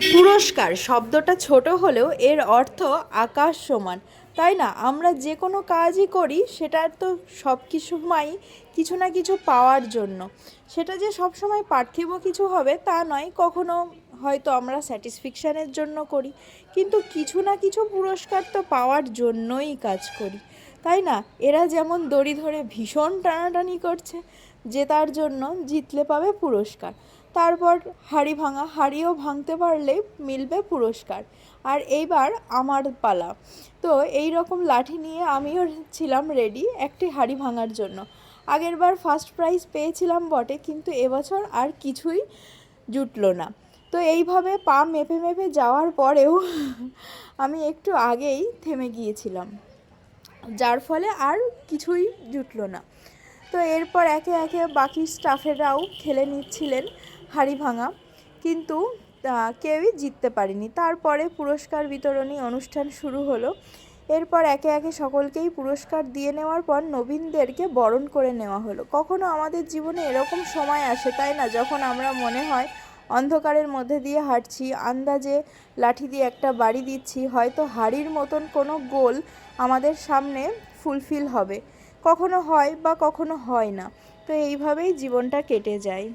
পুরস্কার শব্দটা ছোট হলেও এর অর্থ আকাশ সমান, তাই না? আমরা যে কোনো কাজই করি সেটার তো সব কিছুমাই কিছু না কিছু পাওয়ার জন্য। সেটা যে সবসময় পার্থিব কিছু হবে তা নয়, কখনো হয়তো আমরা স্যাটিসফ্যাকশানের জন্য করি, কিন্তু কিছু না কিছু পুরস্কার তো পাওয়ার জন্যই কাজ করি, তাই না? এরা যেমন দড়ি ধরে ভীষণ টানাটানি করছে, জেতার জন্য, জিতলে পাবে পুরস্কার। তারপর হাঁড়ি ভাঙা, হাঁড়িও ভাঙতে পারলেই মিলবে পুরস্কার। আর এইবার আমার পালা। তো এই রকম লাঠি নিয়ে আমিও ছিলাম রেডি একটি হাঁড়ি ভাঙার জন্য। আগেরবার ফার্স্ট প্রাইজ পেয়েছিলাম বটে, কিন্তু এবছর আর কিছুই জুটলো না। তো এইভাবে পা মেপে মেপে যাওয়ার পরেও আমি একটু আগেই থেমে গিয়েছিলাম, যার ফলে আর কিছুই জুটলো না। তো এরপর একে একে বাকি স্টাফেরাও খেলে নিচ্ছিলেন হাঁড়ি ভাঙা, কিন্তু কেউই জিততে পারেনি। তারপরে পুরস্কার বিতরণী অনুষ্ঠান শুরু হলো। এরপর একে একে সকলকেই পুরস্কার দিয়ে নেওয়ার পর নবীনদেরকে বরণ করে নেওয়া হলো। কখনো আমাদের জীবনে এরকম সময় আসে, তাই না, যখন আমরা মনে হয় অন্ধকারের মধ্যে দিয়ে হাঁটছি, আন্দাজে লাঠি দিয়ে একটা বাড়ি দিচ্ছি, হয়তো হাড়ির মতন কোনো গোল আমাদের সামনে ফুলফিল হবে। কখনো হয় বা কখনো হয় না। তো এইভাবেই জীবনটা কেটে যায়।